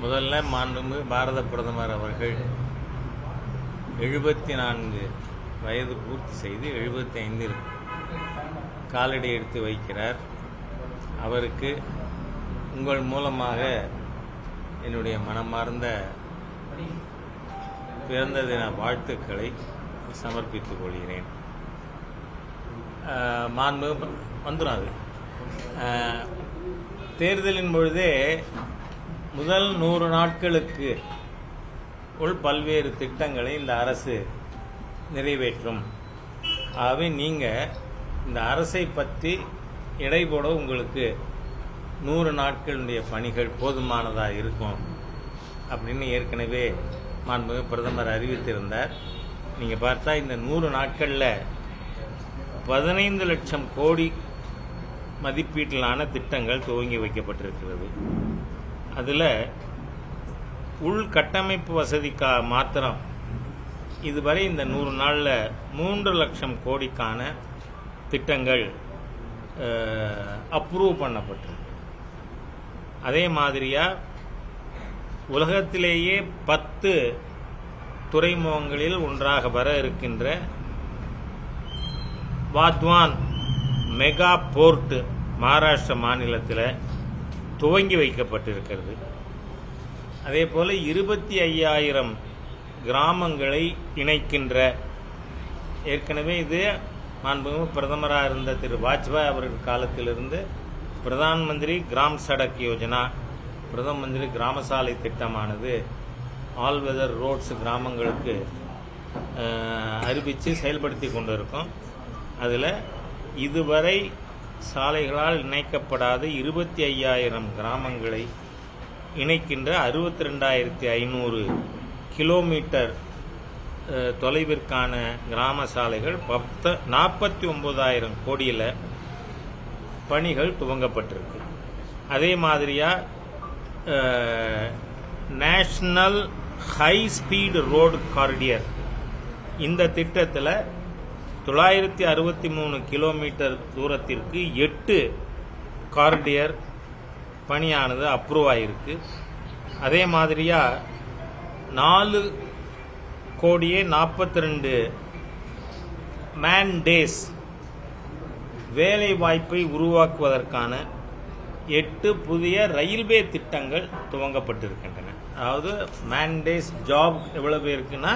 முதல்ல மாண்புமிகு பாரத பிரதமர் அவர்கள் 74 வயது பூர்த்தி செய்து 75 காலடி எடுத்து வைக்கிறார். அவருக்கு உங்கள் மூலமாக என்னுடைய மனமார்ந்த பிறந்த தின வாழ்த்துக்களை சமர்ப்பித்துக் கொள்கிறேன். மாண்புமிகு வந்துடும். அது தேர்தலின் பொழுதே முதல் 100 நாட்களுக்கு உள் பல்வேறு திட்டங்களை இந்த அரசு நிறைவேற்றும். ஆகவே நீங்கள் இந்த அரசை பற்றி எடை போட உங்களுக்கு 100 நாட்களுடைய பணிகள் போதுமானதாக இருக்கும் அப்படின்னு ஏற்கனவே மாண்புமிகு பிரதமர் அறிவித்திருந்தார். நீங்கள் பார்த்தா இந்த 100 நாட்களில் 15 லட்சம் கோடி மதிப்பீட்டிலான திட்டங்கள் துவங்கி வைக்கப்பட்டிருக்கிறது. அதில் உள்கட்டமைப்பு வசதிக்காக மாத்திரம் இதுவரை இந்த 100 நாளில் 3 லட்சம் கோடிக்கான திட்டங்கள் அப்ரூவ் பண்ணப்பட்டிருக்கு. அதே மாதிரியாக உலகத்திலேயே 10 துறைமுகங்களில் ஒன்றாக வர இருக்கின்ற வாத்வான் மெகா போர்ட் மகாராஷ்டிரா மாநிலத்தில் துவங்கி வைக்கப்பட்டிருக்கிறது. அதே போல் 25,000 கிராமங்களை இணைக்கின்ற, ஏற்கனவே இது மாண்புமிகு பிரதமராக இருந்த திரு வாஜ்பாய் அவர்கள் காலத்திலிருந்து பிரதான் மந்திரி கிராம் சடக் யோஜனா, பிரதம மந்திரி கிராம சாலை திட்டமானது ஆல் வெதர் ரோட்ஸ் கிராமங்களுக்கு அறிவித்து செயல்படுத்தி கொண்டு இருக்கோம். அதில் இதுவரை சாலைகளால் இணைக்கப்படாத 25,000 கிராமங்களை இணைக்கின்ற 62,500 கிலோமீட்டர் தொலைவிற்கான கிராம சாலைகள் 49,000 கோடியில் பணிகள் துவங்கப்பட்டிருக்கு. அதே மாதிரியாக நேஷ்னல் ஹை ஸ்பீடு ரோடு காரிடியர், இந்த திட்டத்தில் 963 கிலோமீட்டர் தூரத்திற்கு 8 காரிடியர் பணியானது அப்ரூவ் ஆகிருக்கு. அதே மாதிரியாக 4,42 மேன் டேஸ் வேலை வாய்ப்பை உருவாக்குவதற்கான 8 புதிய ரயில்வே திட்டங்கள் துவங்கப்பட்டிருக்கின்றன. அதாவது மேன் டேஸ் ஜாப் எவ்வளவு இருக்குன்னா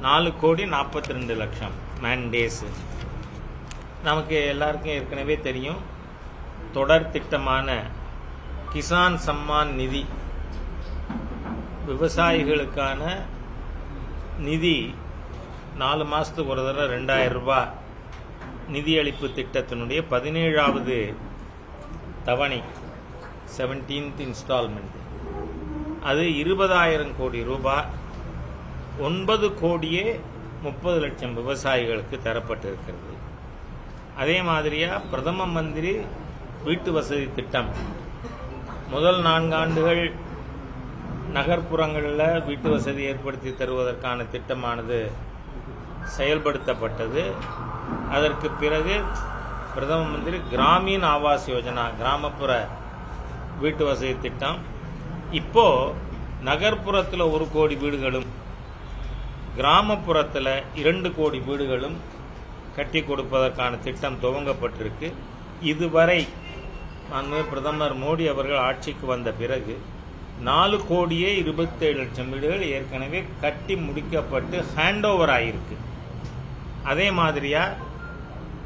4,42,00,000 மேன் டேஸு. நமக்கு எல்லாருக்கும் ஏற்கனவே தெரியும், தொடர் திட்டமான கிசான் சம்மான் நிதி, விவசாயிகளுக்கான நிதி 4 மாதத்துக்கு ஒரு தடவை 2,000 ரூபாய் நிதியளிப்பு திட்டத்தினுடைய 17வது தவணை 17th இன்ஸ்டால்மெண்ட், அது 20,000 கோடி ரூபாய் 9,30,00,000 விவசாயிகளுக்கு தரப்பட்டிருக்கிறது. அதே மாதிரியாக பிரதம மந்திரி வீட்டு வசதி திட்டம், முதல் 4 ஆண்டுகள் நகர்ப்புறங்களில் வீட்டு வசதி ஏற்படுத்தி தருவதற்கான திட்டமானது செயல்படுத்தப்பட்டது. அதற்கு பிறகு பிரதம மந்திரி கிராமீண் ஆவாஸ் யோஜனா, கிராமப்புற வீட்டு வசதி திட்டம். இப்போது நகர்ப்புறத்தில் 1 கோடி வீடுகளும் கிராமப்புறத்தில் 2 கோடி வீடுகளும் கட்டி கொடுப்பதற்கான திட்டம் துவங்கப்பட்டிருக்கு. இதுவரை பிரதமர் மோடி அவர்கள் ஆட்சிக்கு வந்த பிறகு 4,27,00,000 வீடுகள் ஏற்கனவே கட்டி முடிக்கப்பட்டு ஹேண்ட் ஓவர் ஆகியிருக்கு. அதே மாதிரியாக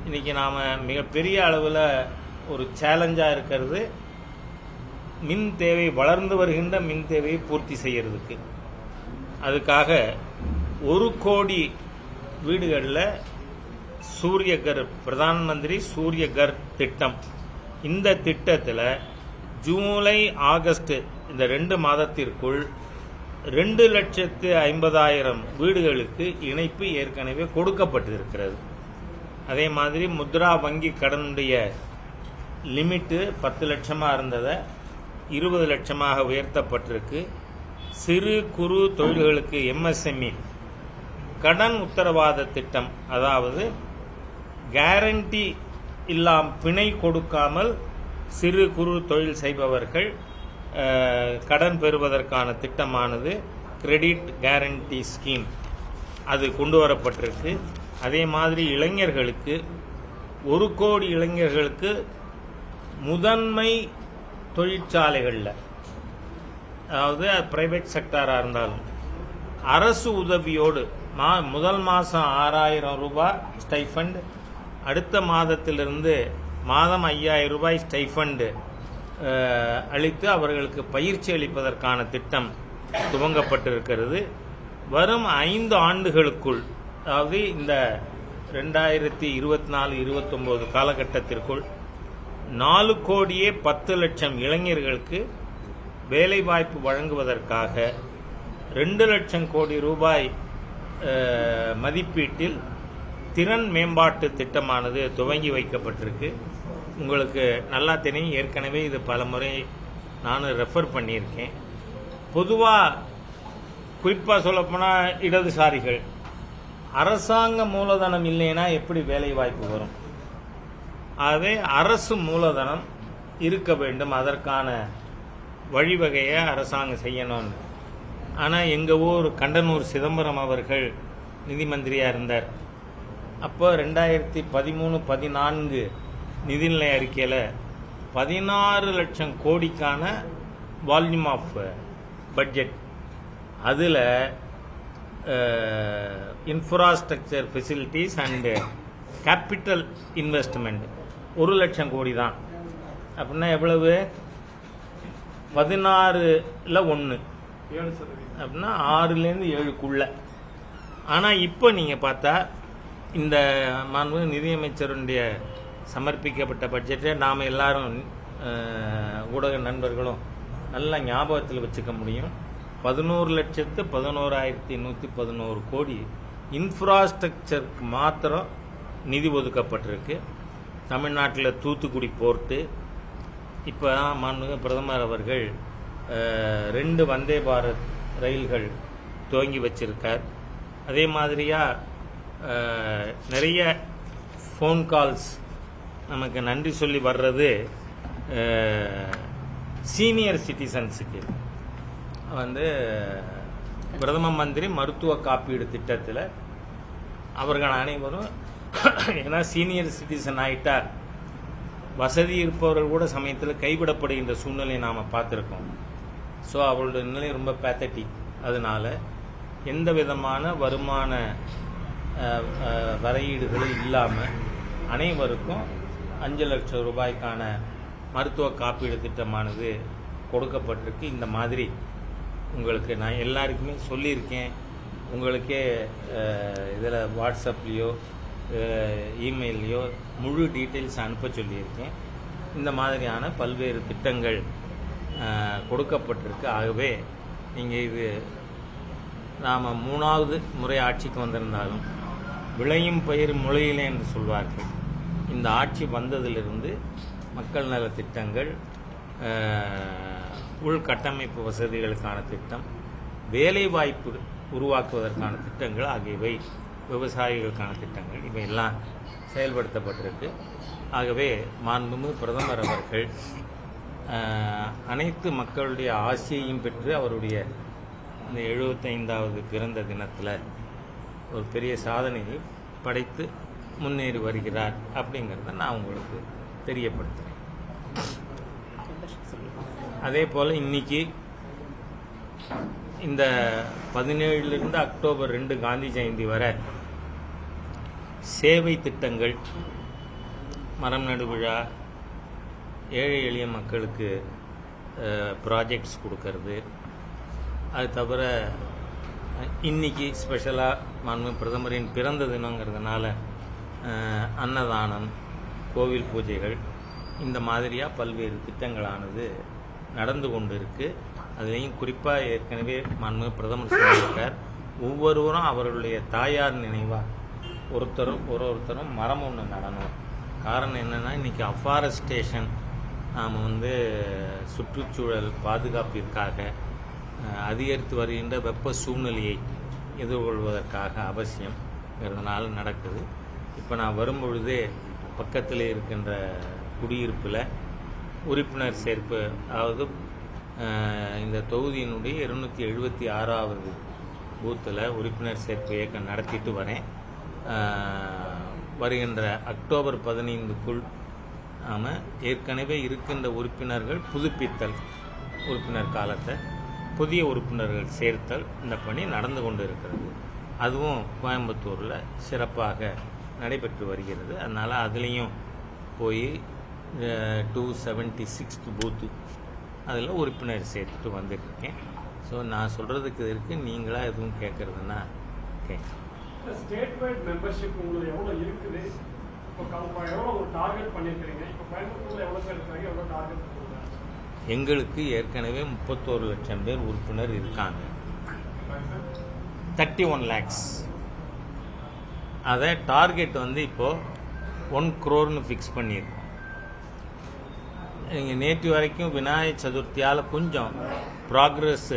இன்றைக்கி நாம் மிகப்பெரிய அளவில் ஒரு சேலஞ்சாக இருக்கிறது மின் தேவை, வளர்ந்து வருகின்ற மின் தேவையை பூர்த்தி செய்கிறதுக்கு. அதுக்காக 1 கோடி வீடுகளில் சூரியகர், பிரதான் மந்திரி சூரியகர் திட்டம், இந்த திட்டத்தில் ஜூலை ஆகஸ்ட் இந்த 2 மாதத்திற்குள் 2,50,000 வீடுகளுக்கு இணைப்பு ஏற்கனவே கொடுக்கப்பட்டிருக்கிறது. அதே மாதிரி முத்ரா வங்கி கடனுடைய லிமிட்டு 10 லட்சமாக இருந்ததை 20 லட்சமாக உயர்த்தப்பட்டிருக்கு. சிறு குறு தொழில்களுக்கு MSME கடன் உத்தரவாத திட்டம், அதாவது கேரண்டி பிணை கொடுக்காமல் சிறு குறு தொழில் செய்பவர்கள் கடன் பெறுவதற்கான திட்டமானது கிரெடிட் கேரண்டி ஸ்கீம் அது கொண்டு வரப்பட்டிருக்கு. அதே மாதிரி இளைஞர்களுக்கு 1 கோடி இளைஞர்களுக்கு முதன்மை தொழிற்சாலைகளில், அதாவது பிரைவேட் செக்டாராக இருந்தாலும் அரசு உதவியோடு முதல் மாதம் 6000 ரூபாய் ஸ்டைஃபண்ட், அடுத்த மாதத்திலிருந்து மாதம் 5000 ரூபாய் ஸ்டைஃபண்ட் அளித்து அவர்களுக்கு பயிற்சி அளிப்பதற்கான திட்டம் துவங்கப்பட்டிருக்கிறது. வரும் 5 ஆண்டுகளுக்குள், அதாவது இந்த 2024-29 காலகட்டத்திற்குள் 4 கோடியே 10 லட்சம் இளைஞர்களுக்கு வேலைவாய்ப்பு வழங்குவதற்காக 2 லட்சம் கோடி ரூபாய் மதிப்பீட்டில் திறன் மேம்பாட்டு திட்டமானது துவங்கி வைக்கப்பட்டிருக்கு. உங்களுக்கு நல்லா தெரியும், ஏற்கனவே இது பல முறை நானும் ரெஃபர் பண்ணியிருக்கேன். பொதுவாக குறிப்பாக சொல்லப்போனால் இடதுசாரிகள் அரசாங்க மூலதனம் இல்லைன்னா எப்படி வேலை வாய்ப்பு வரும்? ஆகவே அரசு மூலதனம் இருக்க வேண்டும், அதற்கான வழிவகையை அரசாங்கம் செய்யணும்னு. ஆனால் எங்கள் ஊர் கண்டனூர் சிதம்பரம் அவர்கள் நிதி மந்திரியாக இருந்தார். அப்போ 2013-14 நிதிநிலை அறிக்கையில் 16 லட்சம் கோடிக்கான வால்யூம் ஆஃப் பட்ஜெட், அதில் infrastructure facilities and capital investment 1 லட்சம் கோடி தான். அப்படின்னா எவ்வளவு? 16ல் 1 அப்படின்னா 6லேருந்து 7க்குள்ள. ஆனால் இப்போ நீங்கள் பார்த்தா இந்த மாண்பு நிதியமைச்சருடைய சமர்ப்பிக்கப்பட்ட பட்ஜெட்டை நாம் எல்லாரும் ஊடக நண்பர்களும் நல்லா ஞாபகத்தில் வச்சுக்க முடியும். 11,11,111 கோடி இன்ஃப்ராஸ்ட்ரக்சருக்கு மாத்திரம் நிதி ஒதுக்கப்பட்டிருக்கு. தமிழ்நாட்டில் தூத்துக்குடி போர்ட்டு, இப்போ மாண்புமிகு பிரதமர் அவர்கள் 2 வந்தே பாரத் ரயில்கள் துவங்கி வச்சிருக்கார். அதே மாதிரியாக நிறைய ஃபோன் கால்ஸ் நமக்கு நன்றி சொல்லி வர்றது சீனியர் சிட்டிசன்ஸுக்கு பிரதம மந்திரி மருத்துவ காப்பீடு திட்டத்தில் அவர்கள் அனைவரும், ஏன்னா சீனியர் சிட்டிசன் ஆகிட்டா வசதி இருப்பவர்கள் கூட சமயத்தில் கைவிடப்படுகின்ற சூழ்நிலையை நாம் பார்த்துருக்கோம். ஸோ அவர்களுடைய நிலை ரொம்ப பேத்தட்டிக். அதனால் எந்த விதமான வருமான வரையீடுகளும் இல்லாமல் அனைவருக்கும் 5 லட்சம் ரூபாய்க்கான மருத்துவ காப்பீடு திட்டமானது கொடுக்கப்பட்டிருக்கு. இந்த மாதிரி உங்களுக்கு நான் எல்லாருக்குமே சொல்லியிருக்கேன். உங்களுக்கே இதில் வாட்ஸ்அப்லேயோ இமெயிலையோ முழு டீட்டெயில்ஸ் அனுப்ப சொல்லியிருக்கேன். இந்த மாதிரியான பல்வேறு திட்டங்கள் கொடுக்கப்பட்டிருக்கு. ஆகவே நீங்கள் இது நாம் 3வது முறை ஆட்சிக்கு வந்திருந்தாலும் விளையும் பயிர் முளையிலே என்று சொல்வார்கள். இந்த ஆட்சி வந்ததிலிருந்து மக்கள் நல திட்டங்கள், உள்கட்டமைப்பு வசதிகளுக்கான திட்டம், வேலை வாய்ப்பு உருவாக்குவதற்கான திட்டங்கள் ஆகியவை, விவசாயிகளுக்கான திட்டங்கள் இவையெல்லாம் செயல்படுத்தப்பட்டிருக்கு. ஆகவே மாண்புமிகு பிரதமர் அவர்கள் அனைத்து மக்களுடைய ஆசையையும் பெற்று அவருடைய இந்த 75வது பிறந்த தினத்தில் ஒரு பெரிய சாதனையை படைத்து முன்னேறி வருகிறார் அப்படிங்கிறத நான் உங்களுக்கு தெரியப்படுத்துகிறேன். அதே போல் இன்னைக்கு இந்த 17லிருந்து அக்டோபர் 2 காந்தி ஜெயந்தி வரை சேவை திட்டங்கள், மரம் நடு விழா, ஏழை எளிய மக்களுக்கு ப்ராஜெக்ட்ஸ் கொடுக்கறது, அது தவிர இன்னைக்கு ஸ்பெஷலாக மாண்புமிகு பிரதமரின் பிறந்த தினங்கிறதுனால அன்னதானம், கோவில் பூஜைகள், இந்த மாதிரியாக பல்வேறு திட்டங்களானது நடந்து கொண்டு இருக்கு. அதுலேயும் குறிப்பாக ஏற்கனவே மாண்புமிகு பிரதமர் சொல்லியிருக்கார், ஒவ்வொருவரும் அவர்களுடைய தாயார் நினைவாக ஒருத்தரும் மரம் ஒன்று நடணும். காரணம் என்னென்னா, இன்றைக்கி அஃபாரஸ்டேஷன் நாம் சுற்றுச்சூழல் பாதுகாப்பிற்காக அதிகரித்து வருகின்ற வெப்ப சூழ்நிலையை எதிர்கொள்வதற்காக அவசியம்ங்கிறதுனால நடக்குது. இப்போ நான் வரும்பொழுதே பக்கத்தில் இருக்கின்ற குடியிருப்பில் உறுப்பினர் சேர்ப்பு, அதாவது இந்த தொகுதியினுடைய 276வது பூத்தில் உறுப்பினர் சேர்ப்பு இயக்கம் நடத்திட்டு வரேன். வருகின்ற அக்டோபர் 15க்குள் நாம் ஏற்கனவே இருக்கின்ற உறுப்பினர்கள் புதுப்பித்தல், உறுப்பினர் காலத்தை புதிய உறுப்பினர்கள் சேர்த்தல், இந்த பணி நடந்து கொண்டு இருக்கிறது. அதுவும் கோயம்புத்தூரில் சிறப்பாக நடைபெற்று வருகிறது. அதனால் அதுலேயும் போய் 276th பூத்து அதில் உறுப்பினர் சேர்த்துட்டு வந்துட்டுருக்கேன். ஸோ நான் சொல்கிறதுக்கு இருக்குது, நீங்களாக எதுவும் கேட்குறதுன்னா கேட்க. ஸ்டேட் வைட் மெம்பர்ஷிப் உங்களுக்கு எவ்வளோ இருக்குது? இப்போ எவ்வளோ ஒரு டார்கெட் பண்ணியிருக்கிறீங்க? இப்போ கோயம்புத்தூரில் எவ்வளோ பேர் இருக்காங்க, எவ்வளோ டார்கெட்? எங்களுக்கு ஏற்கனவே 31 லட்சம் பேர் உறுப்பினர் இருக்காங்க. 31 lakhs. அதை டார்கெட் இப்போது 1 crore ஃபிக்ஸ் பண்ணியிருக்கோம். நீங்கள் நேற்று வரைக்கும் விநாயகர் சதுர்த்தியால் கொஞ்சம் ப்ராக்ரஸ்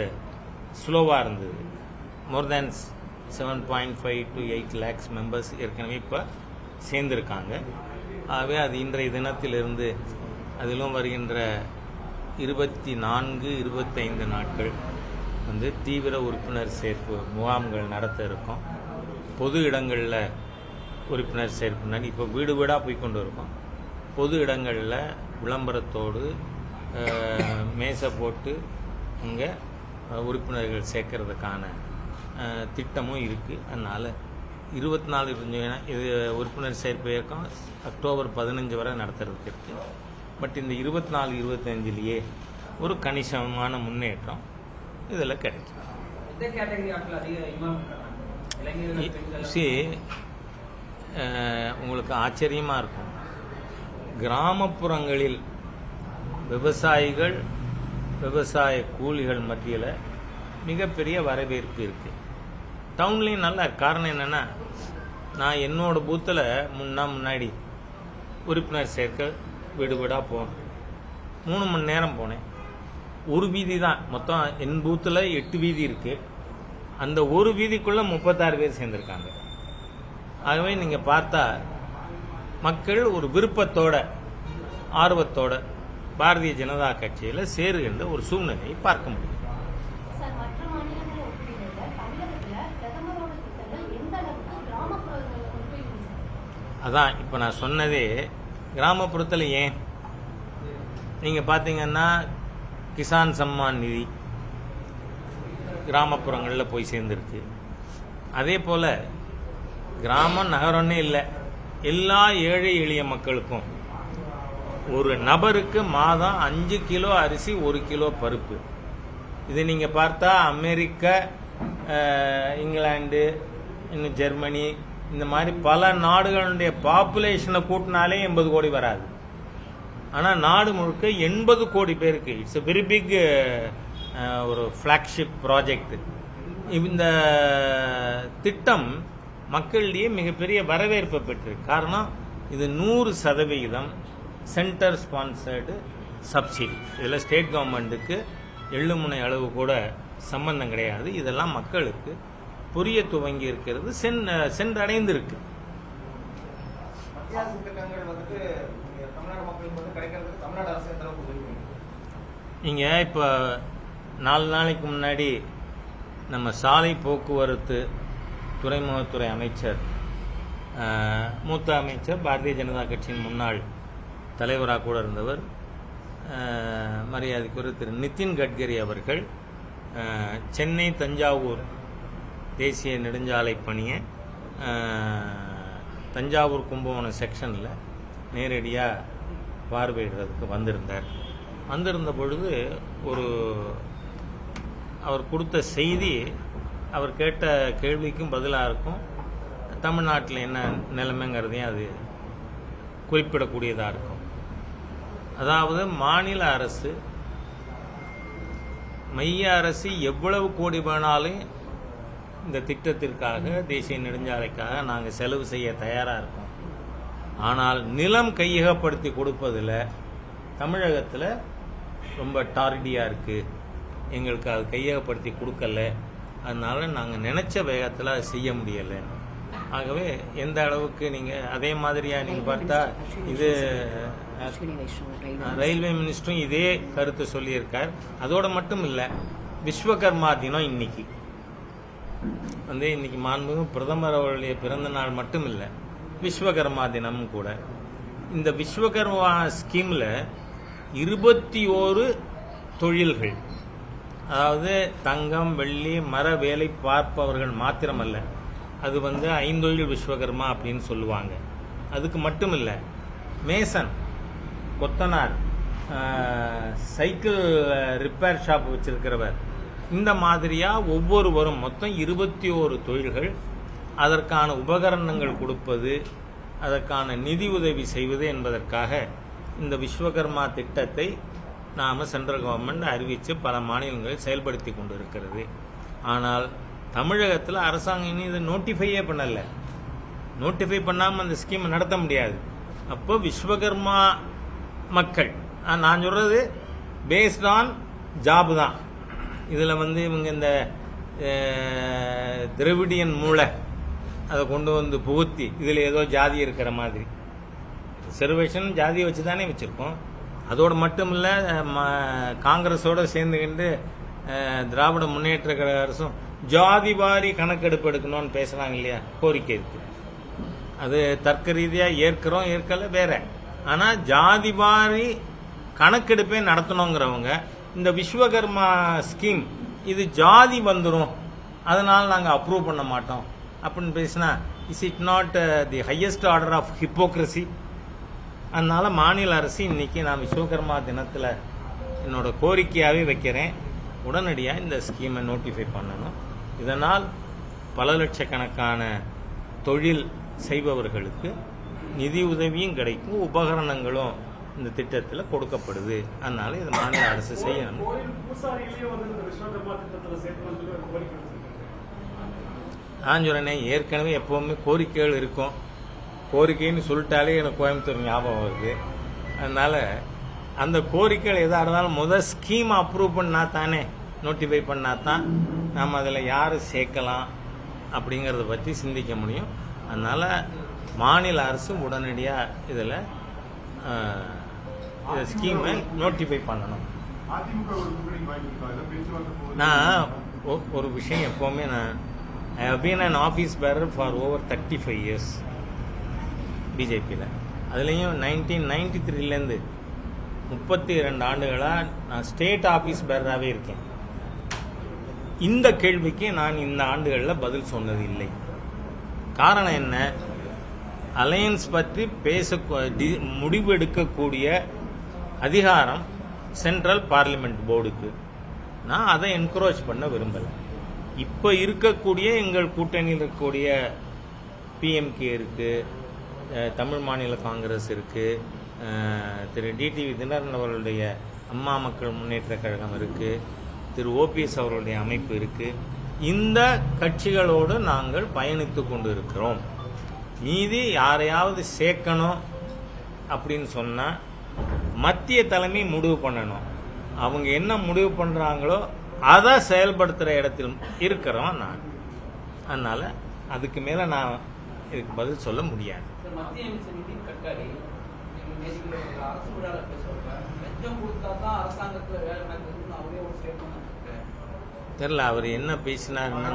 ஸ்லோவாக இருந்தது. மோர் தேன் 7.5 to 8 lakhs மெம்பர்ஸ் ஏற்கனவே இப்போ சேர்ந்துருக்காங்க. ஆகவே அது இன்றைய தினத்திலிருந்து அதிலும் வருகின்ற 24, 25 நாட்கள் தீவிர உறுப்பினர் சேர்ப்பு முகாம்கள் நடத்த இருக்கோம். பொது இடங்களில் உறுப்பினர் சேர்ப்பு இப்போ வீடு வீடாக போய்கொண்டு இருக்கோம். பொது இடங்களில் விளம்பரத்தோடு மேசை போட்டு அங்கே உறுப்பினர்கள் சேர்க்கறதுக்கான திட்டமும் இருக்குது. அதனால் 24 இது உறுப்பினர் சேர்ப்பு இயக்கம் அக்டோபர் 15 வரை நடத்துறதுக்கு இருக்குது. பட் இந்த 24, 25லேயே ஒரு கணிசமான முன்னேற்றம் இதில் கிடைக்கும். உங்களுக்கு ஆச்சரியமாக இருக்கும், கிராமப்புறங்களில் விவசாயிகள், விவசாய கூலிகள் மத்தியில் மிகப்பெரிய வரவேற்பு இருக்குது. டவுன்லேயும் நல்ல காரணம் என்னென்னா, நான் என்னோட பூத்தில் முன்னாடி உறுப்பினர் சேர்க்க வீடு வீடாக போனேன். 3 மணி நேரம் போனேன். ஒரு வீதி தான், மொத்தம் என் பூத்தில் 8 வீதி இருக்குது. அந்த ஒரு வீதிக்குள்ளே 36 பேர் சேர்ந்துருக்காங்க. ஆகவே நீங்கள் பார்த்தா மக்கள் ஒரு விருப்பத்தோட, ஆர்வத்தோட பாரதிய ஜனதா கட்சியில் சேருகின்ற ஒரு சூழ்நிலையை பார்க்க முடியும். அதான் இப்போ நான் சொன்னதே, கிராமப்புறத்தில் ஏன் நீங்கள் பார்த்தீங்கன்னா கிசான் சம்மான் நிதி கிராமப்புறங்களில் போய் சேர்ந்துருக்கு. அதே போல் கிராமம் நகரம்னே இல்லை, எல்லா ஏழை எளிய மக்களுக்கும் ஒரு நபருக்கு மாதம் 5 கிலோ அரிசி, 1 கிலோ பருப்பு. இது நீங்கள் பார்த்தா அமெரிக்கா, இங்கிலாந்து, இன்னும் ஜெர்மனி, இந்த மாதிரி பல நாடுகளுடைய பாப்புலேஷனை கூட்டினாலே 80 கோடி வராது. ஆனால் நாடு முழுக்க 80 கோடி பேருக்கு இட்ஸ் எ வெரி பிக் ஒரு ஃப்ளாக்ஷிப் ப்ராஜெக்ட். இந்த திட்டம் மக்களிடையே மிகப்பெரிய வரவேற்பை பெற்றிருக்கு. காரணம், இது 100% சென்டர் ஸ்பான்சர்டு சப்சிடி. இதில் ஸ்டேட் கவர்மெண்ட்டுக்கு எள்ளுமுனை அளவு கூட சம்பந்தம் கிடையாது. இதெல்லாம் மக்களுக்கு புரிய துவங்கி இருக்கிறது, சென்றடைந்திருக்கு. இங்கே இப்போ 4 நாளைக்கு முன்னாடி நம்ம சாலை போக்குவரத்து துறைமுகத்துறை அமைச்சர், மூத்த அமைச்சர், பாரதிய ஜனதா கட்சியின் முன்னாள் தலைவராக கூட இருந்தவர், மரியாதைக்குரிய திரு நிதின் கட்கரி அவர்கள் சென்னை தஞ்சாவூர் தேசிய நெடுஞ்சாலை பணியை தஞ்சாவூர் கும்பகோணம் செக்ஷனில் நேரடியாக பார்வையிடுறதுக்கு வந்திருந்த பொழுது அவர் கொடுத்த செய்தி, அவர் கேட்ட கேள்விக்கும் பதிலாக இருக்கும். தமிழ்நாட்டில் என்ன நிலைமைங்கிறதையும் அது குறிப்பிடக்கூடியதாக இருக்கும். அதாவது மாநில அரசு, மைய அரசு எவ்வளவு கோடி வேணாலும் இந்த திட்டத்திற்காக, தேசிய நெடுஞ்சாலைக்காக நாங்கள் செலவு செய்ய தயாராக இருக்கோம். ஆனால் நிலம் கையகப்படுத்தி கொடுப்பதில் தமிழகத்தில் ரொம்ப டார்டியாக இருக்குது. எங்களுக்கு அது கையகப்படுத்தி கொடுக்கல, அதனால நாங்கள் நினச்ச வேகத்தில் அதை செய்ய முடியலை. ஆகவே எந்த அளவுக்கு நீங்கள் அதே மாதிரியா நீங்கள் பார்த்தா இது ரயில்வே மினிஸ்டரும் இதே கருத்து சொல்லியிருக்கார். அதோடு மட்டும் இல்லை, விஸ்வகர்மா தினம் இன்னைக்கு மாண்புமிகு பிரதமர் அவருடைய பிறந்த நாள் மட்டும் இல்லை, விஸ்வகர்மா தினமும் கூட. இந்த விஸ்வகர்மா ஸ்கீமில் 21 தொழில்கள், அதாவது தங்கம், வெள்ளி, மர வேலை பார்ப்பவர்கள் மாத்திரமல்ல, அது 5 விஸ்வகர்மா அப்படின்னு சொல்லுவாங்க. அதுக்கு மட்டும் இல்லை, மேசன், கொத்தனார், சைக்கிள் ரிப்பேர் ஷாப் வச்சிருக்கிறவர், இந்த மாதிரியா ஒவ்வொருவரும் மொத்தம் 21 தொழில்கள். அதற்கான உபகரணங்கள் கொடுப்பது, அதற்கான நிதி உதவி செய்வது என்பதற்காக இந்த விஸ்வகர்மா திட்டத்தை நாம் சென்ட்ரல் கவர்மெண்ட் அறிவித்து பல மாநிலங்களில் செயல்படுத்தி கொண்டு இருக்கிறது. ஆனால் தமிழகத்தில் அரசாங்கம் இன்னும் இதை நோட்டிஃபையே பண்ணலை. நோட்டிஃபை பண்ணாமல் அந்த ஸ்கீமை நடத்த முடியாது. அப்போ விஸ்வகர்மா மக்கள், நான் சொல்கிறது பேஸ்ட் ஆன் ஜாப் தான். இதில் இவங்க இந்த திராவிடியன் மூளை அதை கொண்டு வந்து புகுத்தி இதில் ஏதோ ஜாதி இருக்கிற மாதிரி, ரிசர்வேஷன் ஜாதியை வச்சு தானே வச்சுருக்கோம். அதோடு மட்டும் இல்லை, காங்கிரஸோடு சேர்ந்துக்கிட்டு திராவிட முன்னேற்ற கழக அரசும் ஜாதி வாரி கணக்கெடுப்பு எடுக்கணும்னு பேசுகிறாங்க இல்லையா, கோரிக்கை இருக்கு. அது தர்க்க ரீதியாக ஏற்கிறோம் ஏற்கல வேற. ஆனால் ஜாதி வாரி கணக்கெடுப்பே நடத்தணுங்கிறவங்க இந்த விஸ்வகர்மா ஸ்கீம் இது ஜாதி வந்துடும், அதனால் நாங்கள் அப்ரூவ் பண்ண மாட்டோம் அப்படின்னு பேசினா, is it not the highest order of hypocrisy? அதனால மாநில அரசு இன்னைக்கு நான் விஸ்வகர்மா தினத்தில் என்னோட கோரிக்கையாகவே வைக்கிறேன், உடனடியாக இந்த ஸ்கீமை நோட்டிஃபை பண்ணணும். இதனால் பல லட்சக்கணக்கான தொழில் செய்பவர்களுக்கு நிதி உதவியும் கிடைக்கும், உபகரணங்களும் இந்த திட்டத்தில் கொடுக்கப்படுது. அதனால இது மாநில அரசு செய்யணும். நான் சொல்றேனே, ஏற்கனவே எப்பவுமே கோரிக்கைகள் இருக்கும். கோரிக்கைன்னு சொல்லிட்டாலே எனக்கு கோயம்புத்தூர் ஞாபகம் வருது. அதனால அந்த கோரிக்கைகள் எதாக இருந்தாலும் முதல் ஸ்கீம் அப்ரூவ் பண்ணா தானே, நோட்டிஃபை பண்ணா தான் நாம் அதில் யார் சேர்க்கலாம் அப்படிங்கிறத பற்றி சிந்திக்க முடியும். அதனால மாநில அரசு உடனடியாக இதில் ஸ்கீமை நோட்டிஃபை பண்ணணும். நான் ஒரு விஷயம் எப்போவுமே, I have been an office bearer for over 35 years பிஜேபியில். அதுலேயும் 1993லேருந்து 32 ஆண்டுகளாக நான் ஸ்டேட் ஆஃபீஸ் பேரராகவே இருக்கேன். இந்த கேள்விக்கு நான் இந்த ஆண்டுகளில் பதில் சொன்னது இல்லை. காரணம் என்ன? அலையன்ஸ் பற்றி முடிவு எடுக்கக்கூடிய அதிகாரம் சென்ட்ரல் பார்லிமெண்ட் போர்டுக்கு. நான் அதை என்கரேஜ் பண்ண விரும்பலை. இப்போ இருக்கக்கூடிய எங்கள் கூட்டணியில் இருக்கக்கூடிய பிஎம்கே இருக்குது, தமிழ் மாநில காங்கிரஸ் இருக்குது, திரு டிடிவி தினகரன் அவர்களுடைய அம்மா மக்கள் முன்னேற்ற கழகம் இருக்குது, திரு ஓபிஎஸ் அவர்களுடைய அமைப்பு இருக்குது. இந்த கட்சிகளோடு நாங்கள் பயணித்து கொண்டு இருக்கிறோம். மீதி யாரையாவது சேர்க்கணும் அப்படின்னு சொன்னால் மத்திய தலைமை முடிவு பண்ணணும். அவங்க என்ன முடிவு பண்ணுறாங்களோ அதை செயல்படுத்துகிற இடத்தில் இருக்கிறோம் நான். அதனால அதுக்கு மேலே நான் இதுக்கு பதில் சொல்ல முடியாது. மத்திய அமைச்சர் நிதின் கட்காரி அரசு விழாவில் பேசுவாங்க, லஞ்சம் கொடுத்தா தான் அரசாங்கத்தில் வேலை நடக்குதுன்னு அவரே ஒரு ஸ்டேட்மெண்ட். தெரியல அவர் என்ன பேசினாருன்னு.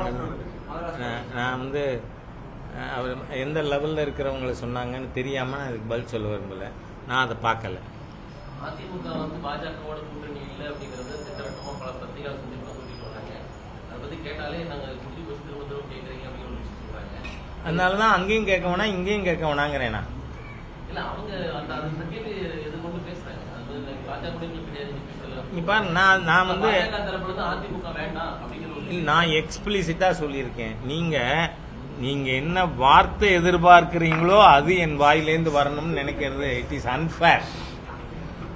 நான் அவர் எந்த லெவலில் இருக்கிறவங்களை சொன்னாங்கன்னு தெரியாமல் நான் அதுக்கு பதில் சொல்ல விரும்பலை. நான் அதை பார்க்கல. அதிமுக பாஜகவோட கூட்டணி இல்லை அப்படிங்கிறது திட்டவட்டமாக பல பத்திரிகை சொல்லிட்டு வராங்க. அதை பற்றி கேட்டாலே நாங்கள் குடி பஸ் திரும்ப திரும்ப கேட்குறீங்க அப்படின்னு ஒரு விஷயம் சொல்கிறாங்க. அதனால தான் அங்கேயும் கேட்க வேணாம் இங்கேயும் கேட்க வேணாங்கிறேன் நான். இல்லை, அவங்க அந்த கேள்வி எது கொண்டு பேசுகிறாங்க. அது பாஜக கிடையாது. இப்போ நான் அதிமுக வேண்டாம் அப்படிங்கிற நான் எக்ஸ்பிளிசிட்டாக சொல்லியிருக்கேன். நீங்கள் என்ன வார்த்தை எதிர்பார்க்கிறீங்களோ அது என் வாயிலேருந்து வரணும்னு நினைக்கிறது இட் இஸ் அன்ஃபேர்.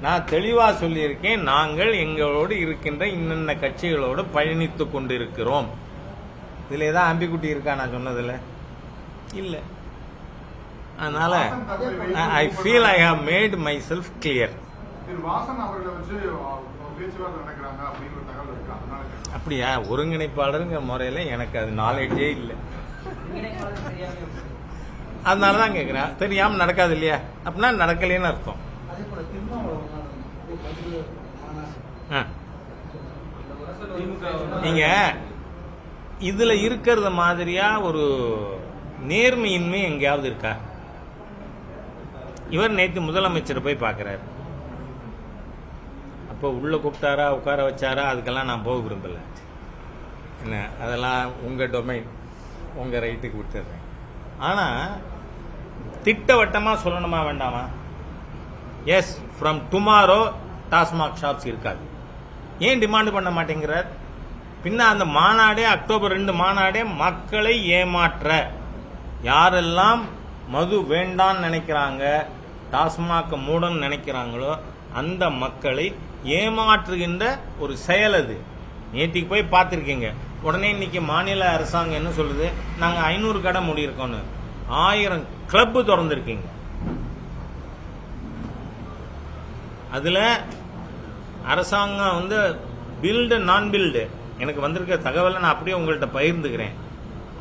நான் தெளிவாக சொல்லியிருக்கேன், நாங்கள் எங்களோடு இருக்கின்ற இன்னென்ன கட்சிகளோடு பயணித்து கொண்டிருக்கிறோம். இதில் ஏதாவது ஆம்பிகுட்டி இருக்கா நான் சொன்னதில்? இல்லை. அதனால I feel I have made myself clear. அப்படியா? ஒருங்கிணைப்பாளருங்கிற முறையில் எனக்கு அது நாலேஜே இல்லை. அதனால தான் கேட்குறேன். தெரியாமல் நடக்காது இல்லையா? அப்படின்னா நடக்கலைன்னு அர்த்தம். நீங்க இதுல இருக்கிறது மாதிரியா ஒரு நேர்மையின்மை எங்கேயாவது இருக்கா? இவர் நேற்று முதலமைச்சரை போய் பார்க்கிறார். அப்போ உள்ள கூப்பிட்டாரா, உட்கார வச்சாரா, அதுக்கெல்லாம் நான் போக விரும்பல. என்ன, அதெல்லாம் உங்க டொமைன், உங்க ரைட்டுக்கு விட்டுறேன். ஆனா திட்டவட்டமா சொல்லணுமா வேண்டாமா? Yes, from tomorrow TASMAC shops இருக்காது. ஏன் டிமாண்ட் பண்ண மாட்டேங்கிறார்? பின்ன அந்த மாநாடே, அக்டோபர் 2 மாநாடே மக்களை ஏமாற்ற, யாரெல்லாம் மது வேண்டான்னு நினைக்கிறாங்க, டாஸ்மாக் மூடன்னு நினைக்கிறாங்களோ அந்த மக்களை ஏமாற்றுகின்ற ஒரு செயல் அது. நேற்றுக்கு போய் பார்த்துருக்கீங்க. உடனே இன்னைக்கு மாநில அரசாங்கம் என்ன சொல்லுது? நாங்க 500 கடை மூடியிருக்கோன்னு. 1000 கிளப் திறந்திருக்கீங்க. அதுல அரசாங்கம் வந்து பில்டு நான் பில்டு, எனக்கு வந்திருக்க தகவலை நான் அப்படியே உங்கள்கிட்ட பகிர்ந்துக்கிறேன்.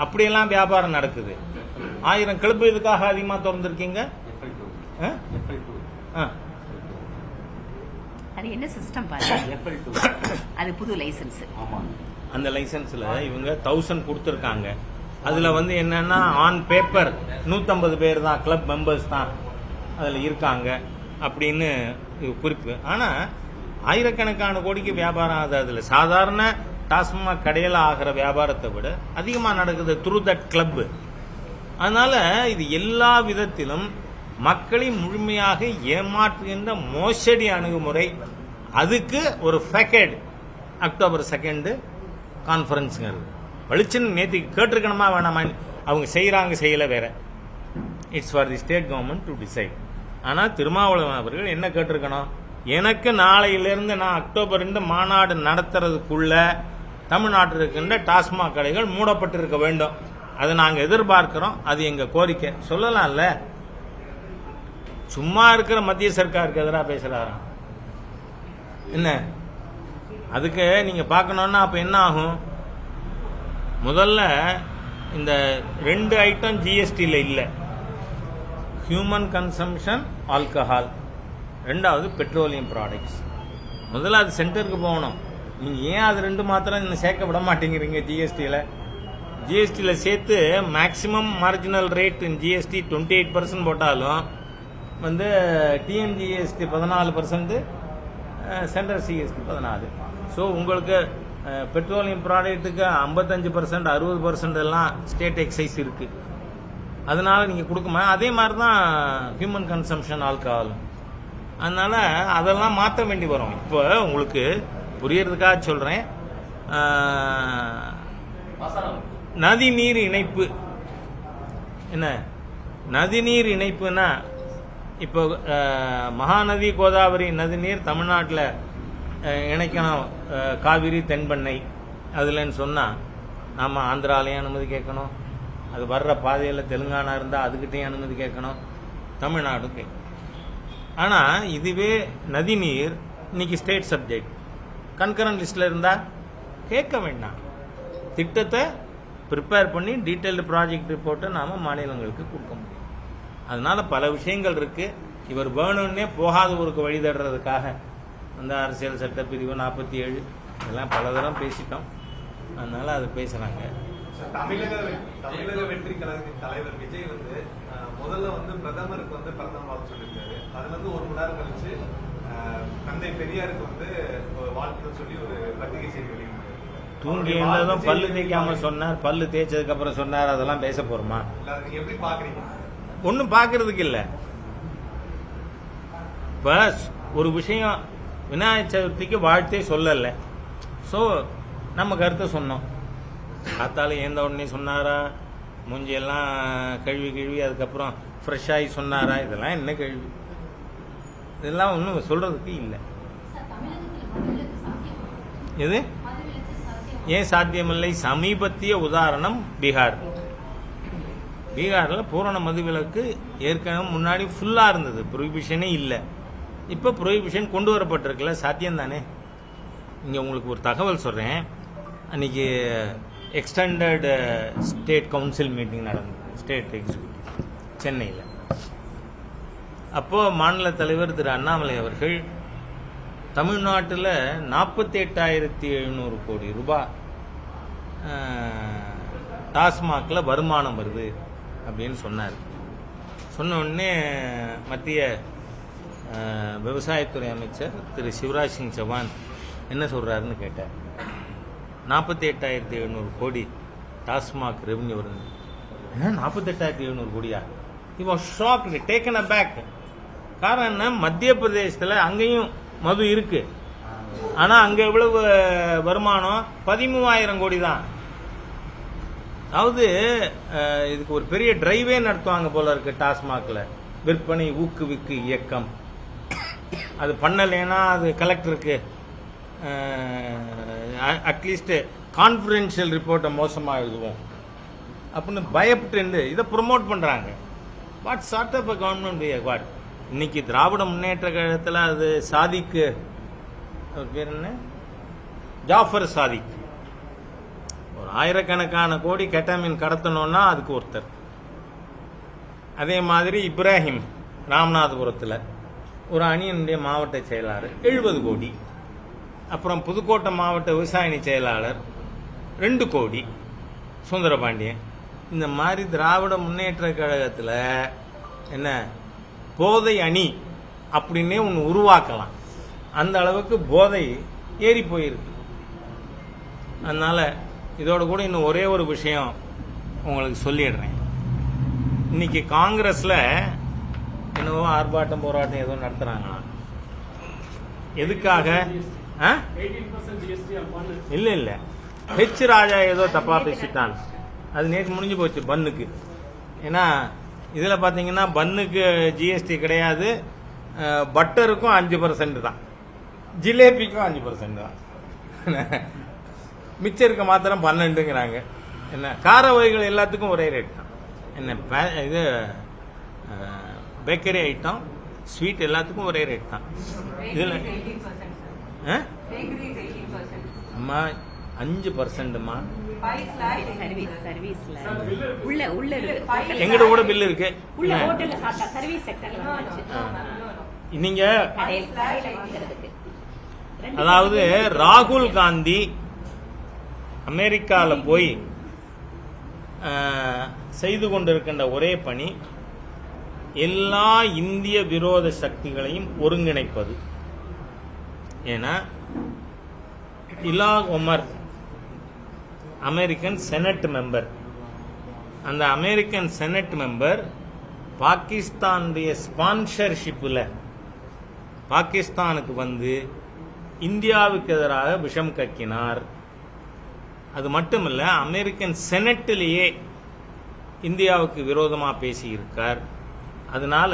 அப்படியெல்லாம் வியாபாரம் நடக்குது. 1000 கிளப் இதுக்காக அதிகமா திறந்திருக்கீங்க. அது என்ன சிஸ்டம் பாருங்க, அது புது லைசன்ஸ். அந்த லைசன்ஸ்ல இவங்க 1000 கொடுத்துருக்காங்க. அதுல வந்து என்னன்னா ஆன் பேப்பர் 150 பேர் தான் கிளப் மெம்பர்ஸ் தான் அதுல இருக்காங்க அப்படின்னு குறிப்பு. ஆனா ஆயிரக்கணக்கான கோடிக்கு வியாபாரம் ஆகுது. அதுல சாதாரண டாஸ்மாக் கடையில ஆகிற வியாபாரத்தை விட அதிகமா நடக்குது த்ரூ தட் கிளப். அதனால இது எல்லா விதத்திலும் மக்களை முழுமையாக ஏமாற்றுகின்ற மோசடி அணுகுமுறை. அதுக்கு ஒரு ஃபேக்கட் அக்டோபர் 2 கான்ஃபரன்ஸ்ங்கிறது பளிச்சுன்னு நேற்று கேட்டிருக்கணுமா வேணாமா? அவங்க செய்யறாங்க, செய்யல வேற. It's for the state government to decide. ஆனா திருமாவளவன் அவர்கள் என்ன கேட்டிருக்கணும்? எனக்கு நாளையிலிருந்து நான் அக்டோபர் 2 மாநாடு நடத்துறதுக்குள்ள தமிழ்நாட்டில் இருக்கின்ற டாஸ்மாக் கடைகள் மூடப்பட்டிருக்க வேண்டும். அதை நாங்க எதிர்பார்க்கிறோம். அது எங்க கோரிக்கை. சொல்லலாம்ல. சும்மா இருக்கிற மத்திய சர்க்காருக்கு எதிராக பேசுறாராம். என்ன அதுக்கு நீங்க பார்க்கணும்னா அப்ப என்ன ஆகும்? முதல்ல இந்த 2 ஐட்டம் ஜிஎஸ்டியில் இல்லை. ஹியூமன் கன்சம்ஷன் ஆல்கஹால், ரெண்டாவது பெட்ரோலியம் ப்ராடக்ட்ஸ். முதல்ல அது சென்டருக்கு போகணும். நீங்க ஏன் அது 2 மாத்திரம் இன்னும் சேர்க்க விட மாட்டேங்கிறீங்க ஜிஎஸ்டியில்? ஜிஎஸ்டியில் சேர்த்து மேக்சிமம் மார்ஜினல் ரேட் ஜிஎஸ்டி 28% போட்டாலும் வந்து டிஎன்ஜிஎஸ்டி 14%, சென்ட்ரல் சிஎஸ்டி 14. ஸோ உங்களுக்கு பெட்ரோலியம் ப்ராடக்ட்டுக்கு 55%, 60% எல்லாம் ஸ்டேட் எக்ஸைஸ் இருக்கு. அதனால நீங்க கொடுக்குமா? அதே மாதிரி தான் ஹியூமன் கன்சம்ஷன் ஆல்கஹால். அதனால அதெல்லாம் மாற்ற வேண்டி வரும். இப்போ உங்களுக்கு புரியறதுக்காக சொல்றேன். நதிநீர் இணைப்பு என்ன? நதிநீர் இணைப்புனா இப்போ மகாநதி கோதாவரி நதிநீர் தமிழ்நாட்டில் இணைக்கணும், காவிரி தென்பெண்ணை அதுலன்னு சொன்னால் நாம் ஆந்திராலையும் அனுமதி கேட்கணும். அது வர்ற பாதையில் தெலுங்கானா இருந்தால் அதுக்கிட்டையும் அனுமதி கேட்கணும். தமிழ்நாடு கேட்கணும். ஆனால் இதுவே நதிநீர் இன்னைக்கு ஸ்டேட் சப்ஜெக்ட். கன்கரண்ட் லிஸ்டில் இருந்தால் கேட்க வேண்டாம். திட்டத்தை ப்ரிப்பேர் பண்ணி டீட்டெயில்டு ப்ராஜெக்ட் ரிப்போர்ட்டை நாம் மாநிலங்களுக்கு கொடுக்க முடியும். அதனால பல விஷயங்கள் இருக்கு. இவர் வேணும்னே போகாத ஊருக்கு வழி தேடுறதுக்காக அந்த அரசியல் சட்ட பிரிவு 47 இதெல்லாம் பலதரம் பேசிட்டோம். அதனால அது பேசுறாங்க. தமிழக வெற்றி கழகத்தின் தலைவர் விஜய் வந்து முதல்ல வந்து பிரதமருக்கு வந்து பிறந்தநாள் வாழ்த்து சொல்லியிருக்காரு. அதுல இருந்து 1 மணி நேரம் கழிச்சு தந்தை பெரியாருக்கு வந்து வாழ்த்து சொல்லி ஒரு பத்திரிகை செய்தி வெளியிட்டார். தூங்கி எழுந்ததும் பல்லு தேய்க்காம சொன்னார், பல்லு தேய்ச்சதுக்கு அப்புறம் சொன்னார். அதெல்லாம் பேச போறோமா? நீங்க எப்படி பாக்குறீங்க? ஒன்றும் பார்க்கறதுக்கு இல்லை. இப்போ ஒரு விஷயம் விநாயகர் சதுர்த்திக்கு வாழ்த்தே சொல்லலை. ஸோ நம்ம கருத்தை சொன்னோம். காத்தால ஏந்த உடனே சொன்னாரா? மூஞ்சியெல்லாம் கழுவி அதுக்கப்புறம் ஃப்ரெஷ் ஆகி சொன்னாரா? இதெல்லாம் என்ன கேள்வி? இதெல்லாம் ஒன்றும் சொல்றதுக்கு இல்லை. எது ஏன் சாத்தியமில்லை? சமீபத்திய உதாரணம் பீகார். பீகாரில் பூரண மதுவிலக்கு ஏற்கனவே முன்னாடி ஃபுல்லாக இருந்தது, ப்ரொஹிபிஷனே இல்லை. இப்போ ப்ரொஹிபிஷன் கொண்டு வரப்பட்டிருக்குல்ல, சாத்தியம் தானே. இங்கே உங்களுக்கு ஒரு தகவல் சொல்கிறேன். அன்றைக்கி எக்ஸ்டெண்டட் ஸ்டேட் கவுன்சில் மீட்டிங் நடந்தது, ஸ்டேட் எக்ஸிக்யூட்டிவ் சென்னையில். அப்போது மாநில தலைவர் திரு அண்ணாமலை அவர்கள் தமிழ்நாட்டில் 48,700 கோடி ரூபாய் டாஸ்மாகில் வருமானம் வருது அப்படின்னு சொன்னார். சொன்ன உடனே மத்திய விவசாயத்துறை அமைச்சர் திரு சிவராஜ் சிங் சௌஹான் என்ன சொல்கிறாருன்னு கேட்டார். 48,700 கோடி டாஸ்மாக் ரெவன்யூ வருது. 48,700 கோடியா? He was shocked, taken aback. காரணம் என்ன, மத்திய பிரதேசத்தில் அங்கேயும் மது இருக்கு, ஆனால் அங்கே எவ்வளவு வருமானம்? 13,000 கோடி தான். அதாவது இதுக்கு ஒரு பெரிய டிரைவே நடத்துவாங்க போல இருக்கு டாஸ்மாகில், விற்பனை ஊக்குவிக்கு இயக்கம். அது பண்ணலைன்னா அது கலெக்டருக்கு அட்லீஸ்ட் கான்ஃபிடென்ஷியல் ரிப்போர்ட்டை மோசமாக எழுதுவோம் அப்படின்னு பயப்பட்டு இதை ப்ரொமோட் பண்ணுறாங்க. What sort of government what? இன்னைக்கு திராவிட முன்னேற்ற கழகத்தில் அது சாதிக்கு பேர் என்ன, ஜாஃபர் சாதிக், ஒரு ஆயிரக்கணக்கான கோடி கெட்டமின் கடத்தணும்னா அதுக்கு ஒருத்தர். அதே மாதிரி இப்ராஹிம் ராமநாதபுரத்தில் ஒரு அணியினுடைய மாவட்ட செயலாளர் 70 கோடி. அப்புறம் புதுக்கோட்டை மாவட்ட விவசாய செயலாளர் 2 கோடி சுந்தரபாண்டியன். இந்த மாதிரி திராவிட முன்னேற்ற கழகத்தில் என்ன போதை அணி அப்படின்னே ஒன்று உருவாக்கலாம். அந்த அளவுக்கு போதை ஏறி போயிருக்கு. அதனால இதோட கூட இன்னும் ஒரே ஒரு விஷயம் உங்களுக்கு சொல்லிடுறேன். இன்னைக்கு காங்கிரஸில் என்னவோ ஆர்ப்பாட்டம் போராட்டம் ஏதோ நடத்துறாங்களா? எதுக்காக? 18% GST on இல்லை ஹெச் ராஜா ஏதோ தப்பா பேசிட்டான். அது நேற்று முடிஞ்சு போச்சு பன்னுக்கு. ஏன்னா இதில் பார்த்தீங்கன்னா பன்னுக்கு ஜிஎஸ்டி கிடையாது, பட்டருக்கும் 5% தான், ஜிலேபிக்கும் 5% தான், மிச்சம் இருக்க மாத்திரம் 12ங்கிறாங்க. என்ன கார வகைகள் எல்லாத்துக்கும் ஒரே ரேட் தான். என்ன இது பேக்கரி ஐட்டம் ஸ்வீட் எல்லாத்துக்கும் ஒரே ரேட் தான். இதில் அம்மா 5%மா எங்கிட்ட கூட பில் இருக்கு. நீங்க அதாவது ராகுல் காந்தி அமெரிக்கால போய் செய்து கொண்டிருக்கின்ற ஒரே பணி எல்லா இந்திய விரோத சக்திகளையும் ஒருங்கிணைப்பது. ஏன்னா இலாக் உமர் அமெரிக்கன் செனட் மெம்பர், அந்த அமெரிக்கன் செனட் மெம்பர் பாகிஸ்தானுடைய ஸ்பான்சர்ஷிப்பில் பாகிஸ்தானுக்கு வந்து இந்தியாவுக்கு எதிராக விஷம் கக்கினார். அது மட்டுமல்ல, அமெரிக்கன் செனட்டிலேயே இந்தியாவுக்கு விரோதமாக பேசியிருக்கார். அதனால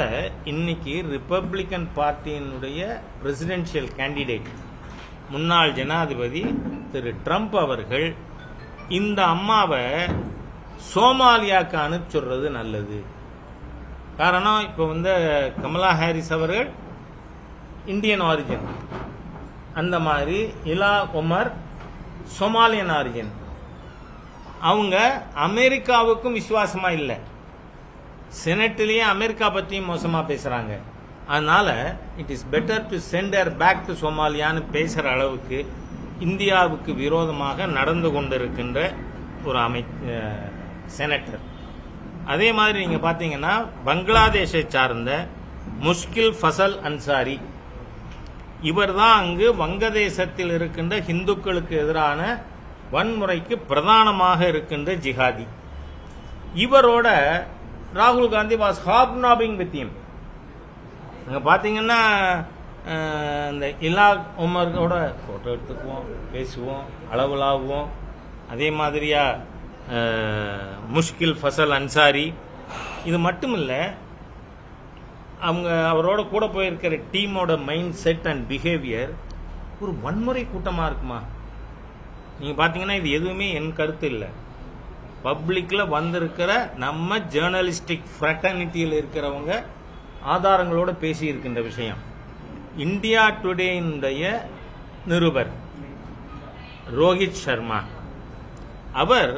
இன்னைக்கு ரிப்பப்ளிக்கன் பார்ட்டியினுடைய பிரசிடென்ஷியல் கேண்டிடேட் முன்னாள் ஜனாதிபதி திரு ட்ரம்ப் அவர்கள் இந்த அம்மாவை சோமாலியாவுக்கு அனுப்பிச்சுடுறது நல்லது. காரணம், இப்போ வந்து கமலா ஹாரிஸ் அவர்கள் இந்தியன் ஆரிஜின், அந்த மாதிரி இலா உமர் சோமாலியன் ஆரிஜின். அவங்க அமெரிக்காவுக்கும் விசுவாசமா இல்லை, செனட்டிலேயே அமெரிக்கா பற்றியும் மோசமாக பேசுகிறாங்க. அதனால it is better to send her back to சோமாலியான்னு பேசுகிற அளவுக்கு இந்தியாவுக்கு விரோதமாக நடந்து கொண்டிருக்கின்ற ஒரு செனட்டர். அதே மாதிரி நீங்கள் பார்த்தீங்கன்னா பங்களாதேஷை சார்ந்த முஷ்கில் ஃபசல் அன்சாரி, இவர் தான் அங்கு வங்கதேசத்தில் இருக்கின்ற இந்துக்களுக்கு எதிரான வன்முறைக்கு பிரதானமாக இருக்கின்ற ஜிஹாதி. இவரோட ராகுல் காந்தி வாஸ் ஹாப்நாபிங் வித் ஹிம். அங்கே பார்த்தீங்கன்னா இந்த இலாக் உமரோட ஃபோட்டோ எடுத்துக்குவோம், பேசுவோம், அளவுலாகுவோம். அதே மாதிரியா முஷ்கில் ஃபசல் அன்சாரி. இது மட்டும் இல்லை, அவரோட கூட போயிருக்கிற டீமோட மைண்ட் செட் அண்ட் பிஹேவியர் ஒரு வன்முறை கூட்டமாக இருக்குமா? நீங்கள் பார்த்தீங்கன்னா இது எதுவுமே என் கருத்து இல்லை. பப்ளிக்கில் வந்திருக்கிற நம்ம ஜேர்னலிஸ்டிக் ஃப்ரெட்டர்னிட்டியில் இருக்கிறவங்க ஆதாரங்களோடு பேசியிருக்கின்ற விஷயம். இந்தியா டுடேனுடைய நிருபர் ரோஹித் சர்மா அவர்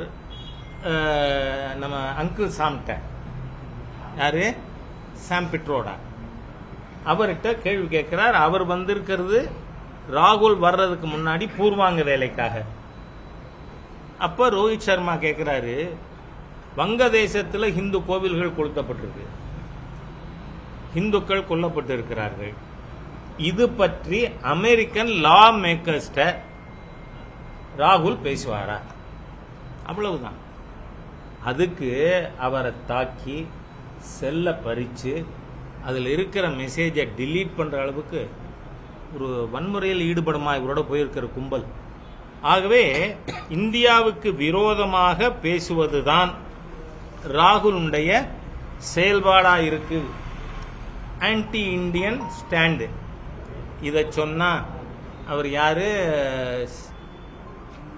நம்ம அங்கிள் சாம்கிட்ட, யாரு, சாம் பிட்ரோடா, அவர்கிட்ட கேள்வி கேட்கிறார். அவர் வந்திருக்கிறது ராகுல் வர்றதுக்கு முன்னாடி பூர்வாங்க வேலைக்காக. அப்ப ரோஹித் சர்மா கேட்கிறாரு, வங்கதேசத்துல இந்து கோவில்கள் கொளுத்தப்பட்டிருக்கு, இந்துக்கள் கொல்லப்பட்டிருக்கிறார்கள், இது பற்றி அமெரிக்கன் லா மேக்கர்ஸ்ட ராகுல் பேசுவாரா? அவ்வளவுதான். அதுக்கு அவரை தாக்கி செல்ல பறிச்சு அதில் இருக்கிற மெசேஜை டிலீட் பண்ற அளவுக்கு ஒரு வன்முறையில் ஈடுபடுமா இவரோட போயிருக்கிற கும்பல். ஆகவே இந்தியாவுக்கு விரோதமாக பேசுவதுதான் ராகுலுடைய செயல்பாடா இருக்கு. Anti Indian stand. இதை சொன்னா அவர் யாரு,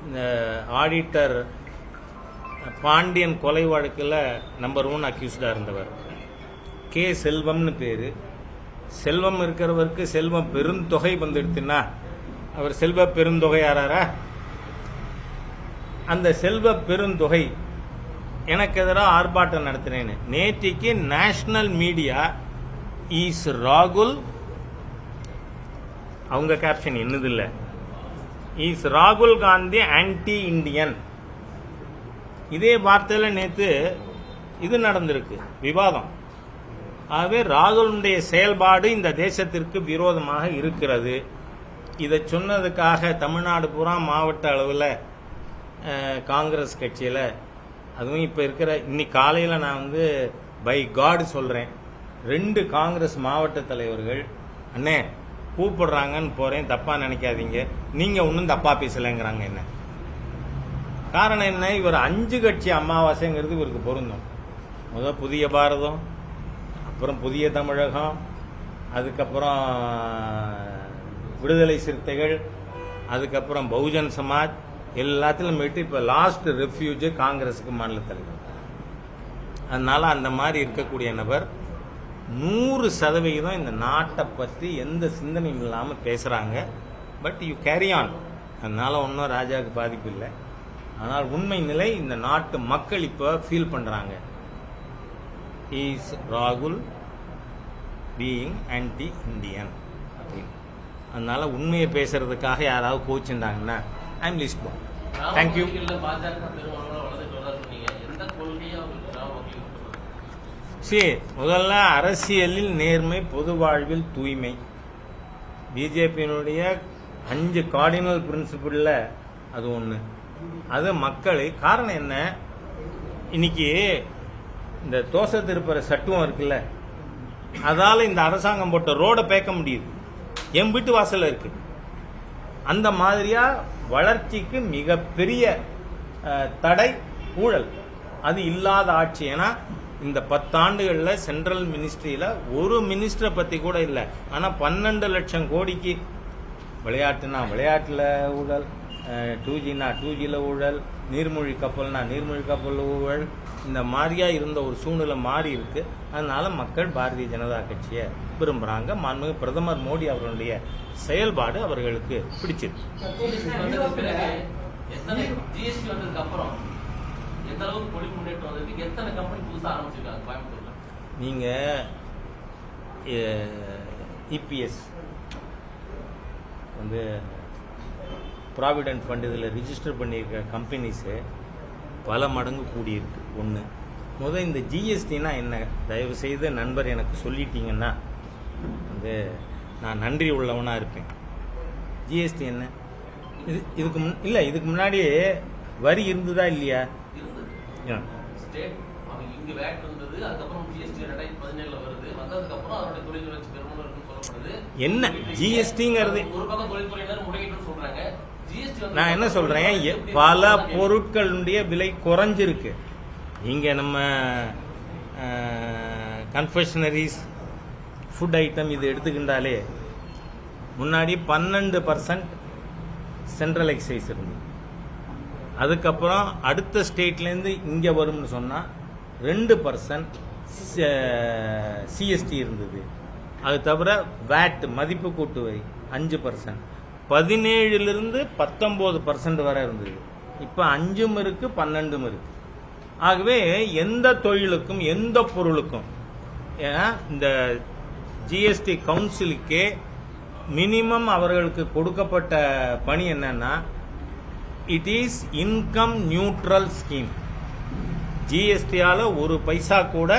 இந்த ஆடிட்டர் பாண்டியன் கொலை வழக்கில் நம்பர் 1 அக்யூஸ்டா இருந்தவர் கே செல்வம்னு பேரு. செல்வம் இருக்கிறவருக்கு செல்வம் பெருந்தொகை வந்துடுத்துன்னா அவர் செல்வ பெருந்தொகை ஆறாரா? அந்த செல்வ பெருந்தொகை எனக்கு எதிராக ஆர்ப்பாட்டம் நடத்தினேன்னு நேற்றுக்கு நேஷனல் மீடியா இஸ் ராகுல், அவங்க கேப்ஷன் என்னது இல்ல, இஸ் ராகுல் காந்தி ஆன்டி இந்தியன். இதே வார்த்தையில நேத்து இது நடந்திருக்கு, விவாதம். ஆகவே ராகுலுடைய செயல்பாடு இந்த தேசத்திற்கு விரோதமாக இருக்கிறது. இதை சொன்னதுக்காக தமிழ்நாடு பூரா மாவட்ட அளவில் காங்கிரஸ் கட்சியில், அதுவும் இப்போ இருக்கிற இன்னைக்கு காலையில் நான் வந்து பை காட் சொல்கிறேன், 2 காங்கிரஸ் மாவட்ட தலைவர்கள் அண்ணே கூப்பிடுறாங்கன்னு போகிறேன், தப்பாக நினைக்காதீங்க, நீங்கள் ஒன்றும் தப்பாக பேசலைங்கிறாங்க. என்ன காரணம் என்ன? இவர் 5 கட்சி அமாவாசைங்கிறது இவருக்கு பொருந்தும். முதல் புதிய பாரதம், அப்புறம் புதிய தமிழகம், அதுக்கப்புறம் விடுதலை சிறுத்தைகள், அதுக்கப்புறம் பகுஜன் சமாஜ், எல்லாத்திலும் போயிட்டு இப்போ லாஸ்ட் ரெஃப்யூஜ் காங்கிரஸுக்கு மாநில தலைவர். அதனால அந்த மாதிரி இருக்கக்கூடிய நபர் 100% இந்த நாட்டை பற்றி எந்த சிந்தனையும் இல்லாமல் பேசுகிறாங்க. But you carry on. அதனால ஒன்றும் ராஜாவுக்கு பாதிப்பு இல்லை. ஆனால் உண்மை நிலை இந்த நாட்டு மக்கள் இப்போ ஃபீல் பண்ணுறாங்க, இஸ் ராகுல் பீயிங் ஆன்டி இந்தியன் அப்படின்னு. அதனால உண்மையை பேசுறதுக்காக யாராவது கோச்சுட்டாங்கன்னா ஐம் லிஸ்ட் போ. தேங்க்யூ. சரி, முதல்ல அரசியலில் நேர்மை, பொது வாழ்வில் தூய்மை, பிஜேபியினுடைய 5 கார்டினல் பிரின்சிபிள்ல அது ஒன்று. அது மக்களை, காரணம் என்ன, இன்னைக்கு இந்த தோசை திருப்புற சட்டுவம் இருக்குல்ல, அதால இந்த அரசாங்கம் போட்ட ரோட பேக்க முடியுது, என் வீட்டு வாசல்ல இருக்கு. அந்த மாதிரியா வளர்ச்சிக்கு மிகப்பெரிய தடை ஊழல். அது இல்லாத ஆட்சி. ஏன்னா இந்த 10 ஆண்டுகள்ல சென்ட்ரல் மினிஸ்ட்ரியில ஒரு மினிஸ்டரை பத்தி கூட இல்லை. ஆனா 12 லட்சம் கோடிக்கு விளையாட்டுனா விளையாட்டுல ஊழல், 2Gனா 2Gல ஊழல், நீர்மூழ்கி கப்பல்னா நீர்மூழ்கி கப்பல் ஊழல், இந்த மாதிரியா இருந்த ஒரு சூழ்நிலை மாறி இருக்கு. அதனால மக்கள் பாரதிய ஜனதா கட்சியை விரும்புறாங்க. மாண்புமிகு பிரதமர் மோடி அவர்களுடைய செயல்பாடு அவர்களுக்கு பிடிச்சிருக்கு. நீங்க இபிஎஸ் வந்து ப்ராவிடென்ட் ஃபண்ட் இதில் ரிஜிஸ்டர் பண்ணியிருக்க கம்பெனிஸு பல மடங்கு கூடியிருக்கு. ஒன்று இந்த ஜிஎஸ்டினா என்ன, தயவு செய்து நண்பர் எனக்கு சொல்லிட்டீங்கன்னா வந்து நான் நன்றி உள்ளவனாக இருப்பேன். ஜிஎஸ்டி என்ன? இதுக்கு முன்னாடி வரி இருந்ததா இல்லையா? என்ன ஜிஎஸ்டிங்கிறது? நான் என்ன சொல்றேன், பல பொருட்களுடைய விலை குறைஞ்சிருக்கு. இங்க நம்ம கன்ஃபெக்ஷனரிஸ், ஃபுட் ஐட்டம் இது எடுத்துக்கிட்டாலே முன்னாடி 12% சென்ட்ரல் எக்ஸைஸ் இருந்தது. அதுக்கப்புறம் அடுத்த ஸ்டேட்லேருந்து இங்கே வரும்னு சொன்னால் 2% சிஎஸ்டி இருந்தது. அது தவிர வேட் மதிப்பு கூட்டு வரி 5%, 17% 19% வரை இருந்தது. இப்போ 5 இருக்கு, 12 இருக்கு. ஆகவே எந்த தொழிலுக்கும் எந்த பொருளுக்கும் இந்த ஜிஎஸ்டி கவுன்சிலுக்கே மினிமம் அவர்களுக்கு கொடுக்கப்பட்ட பணி என்னன்னா, it is income neutral scheme. ஜிஎஸ்டியால ஒரு பைசா கூட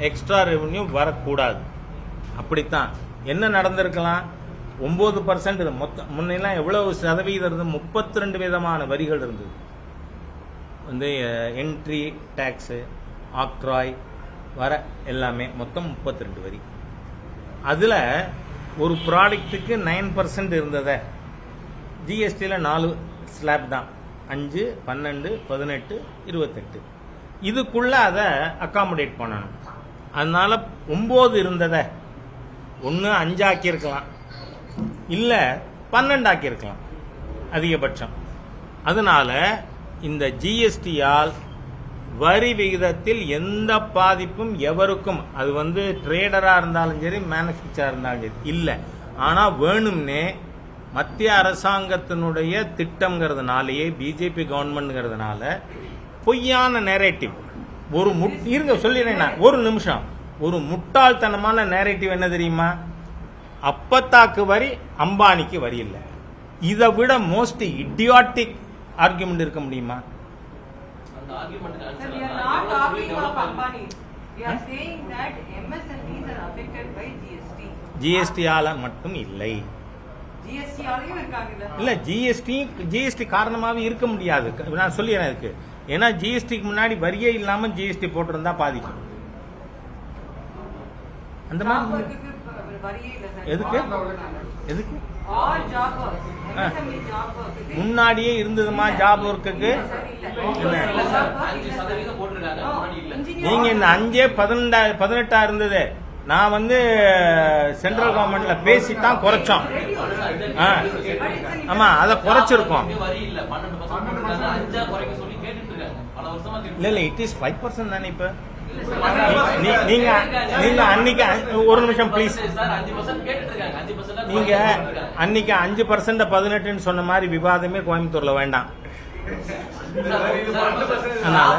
எக்ஸ்ட்ரா ரெவென்யூ வரக்கூடாது. அப்படித்தான். என்ன நடந்திருக்கலாம்? 9% மொத்தம். முன்னெல்லாம் எவ்வளவு சதவீதம் இருந்தது? 32 விதமான வரிகள் இருந்தது. வந்து என்ட்ரி டேக்ஸு, ஆக்ட்ராய் வர எல்லாமே மொத்தம் 32 வரி. அதுல ஒரு ப்ராடக்ட்டுக்கு 9% இருந்தத ஜிஎஸ்டியில் 4 ஸ்லாப் தான். 5, 12, 18, 28. இதுக்குள்ள அதை அகாமடேட் பண்ணணும். அதனால 9 இருந்தத 1 5 ஆக்கியிருக்கலாம், இல்ல 12 ஆக்கியிருக்கலாம் அதிகபட்சம். அதனால இந்த ஜிஎஸ்டியால் வரி விகிதத்தில் எந்த பாதிப்பும் எவருக்கும், அது வந்து ட்ரேடரா இருந்தாலும் சரி, மேனுஃபேக்சரா இருந்தாலும் சரி இல்ல. ஆனா வேணும்னே மத்திய அரசாங்கத்தினுடைய திட்டம்ங்கிறதுனாலேயே, பிஜேபி கவர்மெண்ட்ங்கிறதுனால பொய்யான நேரேட்டிவ், ஒரு இருங்க சொல்லிடுறேன், ஒரு நிமிஷம். ஒரு முட்டாள்தனமான நேரேட்டிவ் என்ன தெரியுமா? அப்பத்தாக்கு வரி, அம்பானிக்கு வரி இல்லை. இதை விட மோஸ்ட் இடியாட்டிக் ஆர்குமெண்ட் இருக்க முடியுமா? அந்த ஆர்குமெண்ட்டுக்கு Sir, answer we are not talking of Ambani. We are saying that MSMEs are affected by GST. ஜிஎஸ்டியால மட்டும் இல்லை. GST ஆலையும் இருக்காங்க. இல்ல, ஜிஎஸ்டி காரணமாவே இருக்க முடியாது. நான் சொல்லிடுறேன் இதுக்கு. ஏன்னா ஜிஎஸ்டிக்கு முன்னாடி வரியே இல்லாம ஜிஎஸ்டி போட்டிருந்தா பாதிக்கும். அந்த மாதிரி வரியே இல்ல சார். எதுக்கு? எதுக்கு? All job work. MSME job work. முன்னாடியே இருந்ததுமா ஜாப் ஒர்க்குக்கு? இல்ல சார், 5% போட்டிருக்காங்க, முன்னாடி இல்ல. நீங்க இந்த 5 18 இருந்தது. நான் வந்து சென்ட்ரல் கவர்மெண்ட்ல பேசித்தான் குறைச்சோம். ஆமா, அதை குறைச்சிருக்கோம். வரி இல்ல, 12% போட்டிருக்காங்க, 5 குறைக்க சொல்லி கேட்டுட்டு இருக்காங்க. பல வருஷமா கேட்டு. இல்ல இட் இஸ் 5% தானே. இப்ப நீங்க அன்னைக்கு ஒரு நிமிஷம் ப்ளீஸ். சார் 5% கேட்டுட்டு இருக்காங்க. 5% நீங்க அன்னைக்கு 5% 18 சொன்ன மாதிரி விவாதமே கோயம்புத்தூர்ல வேண்டாம். அதனால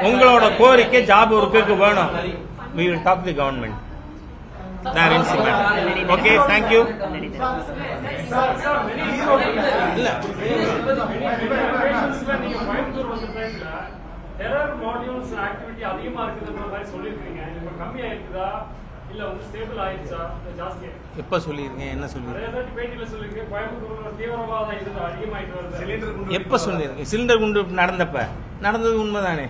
உங்களோட கோரிக்கை ஜாப் ஒர்க்குக்கு வேணும். we will talk the government. Okay, thank you. இல்ல, நீங்க கோயம்புத்தூர் வந்து பேசல, டெரர் மாடியூல்ஸ் ஆக்டிவிட்டி அதிகமா இருக்குதுன்ற மாதிரி சொல்லிருக்கீங்க. இப்ப கம்மியா இருக்குதா இல்ல வந்து ஸ்டேபிள் ஆயிடுச்சா, ஜாஸ்தியா? எப்ப சொல்லிருக்கேன்? என்ன சொல்லிருக்கேன்? நிறைய பேட்டியில சொல்லிருக்கீங்க கோயம்புத்தூர்ல தீவிரவாத இது அதிகமாயிட்டு வருது. சிலிண்டர் குண்டு எப்ப சொல்லிருக்கேன்? சிலிண்டர் குண்டு நடந்தது உண்மைதானே?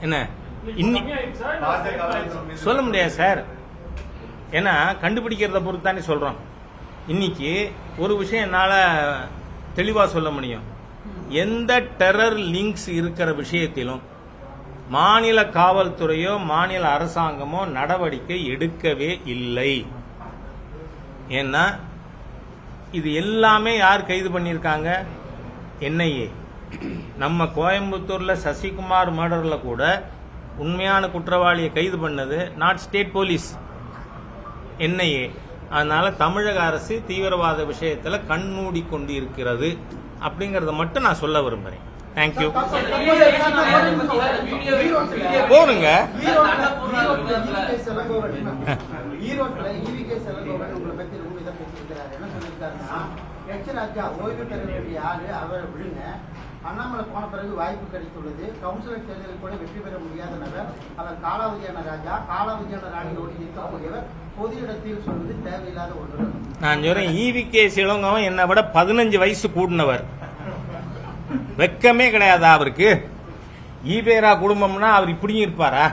என்ன சொல்ல முடியாது சார். ஏன்னா கண்டுபிடிக்கிறத பொறுத்து தானே சொல்றோம். இன்னைக்கு ஒரு விஷயம் என்னால தெளிவா சொல்ல முடியும். எந்த டெரர் லிங்க்ஸ் இருக்கிற விஷயத்திலும் மாநில காவல்துறையோ மாநில அரசாங்கமோ நடவடிக்கை எடுக்கவே இல்லை. ஏன்னா இது எல்லாமே யார் கைது பண்ணியிருக்காங்க? என்ஐஏ. நம்ம கோயம்புத்தூர்ல சசிகுமார் மர்டர்ல கூட உண்மையான குற்றவாளியை கைது பண்ணது நாட் ஸ்டேட் போலீஸ், என்ஐஏ. அதனால தமிழக அரசு தீவிரவாத விஷயத்துல கண்மூடி கொண்டு இருக்கிறது அப்படிங்கறத மட்டும் நான் சொல்ல விரும்புறேன். தேங்க்யூ. போருங்க. ஈரோட்டில் ஈவிகே செலங்கோவன் உங்களை பத்தி ரொம்ப இதை பேசியிருக்கிறாரு. என்ன சொல்லியிருக்காருன்னா, எச் ராஜா ஓய்வு பெற வேண்டிய ஆளு, அவரை விடுங்க. அண்ணாமலை போன பிறகு வாய்ப்பு கிடைத்துள்ளது. கவுன்சிலர் தேர்தலில் கூட வெற்றி பெற முடியாத நபர் அவர். காலாவதியான ராஜா, காலாவதியான ராணியோடு இருக்கக்கூடியவர். பொது இடத்தில் சொல்வது தேவையில்லாத ஒன்று. நான் சொல்றேன், ஈவிகே சிலங்கவன் என்னை விட 15 வயசு கூடினவர். வெக்கமே கிடையாதா அவருக்கு? ஈபேரா குடும்பம்னா அவர் இப்படியும் இருப்பாரா?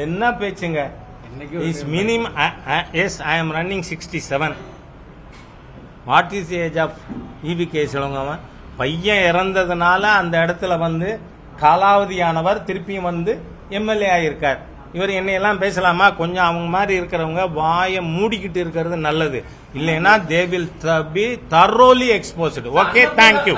என்ன பேச்சுங்க? Is minimum. Yes, I am running 67. What is age of EVK சிலங்கவன்? பையன் இறந்ததுனால அந்த இடத்துல வந்து காலாவதியானவர் திருப்பியும் வந்து எம்எல்ஏ ஆயிருக்கார். இவர் என்னையெல்லாம் பேசலாமா? கொஞ்சம் அவங்க மாதிரி இருக்கிறவங்க வாயை மூடிக்கிட்டு இருக்கிறது நல்லது. இல்லைன்னா they will be தரோலி exposed. Okay, thank you.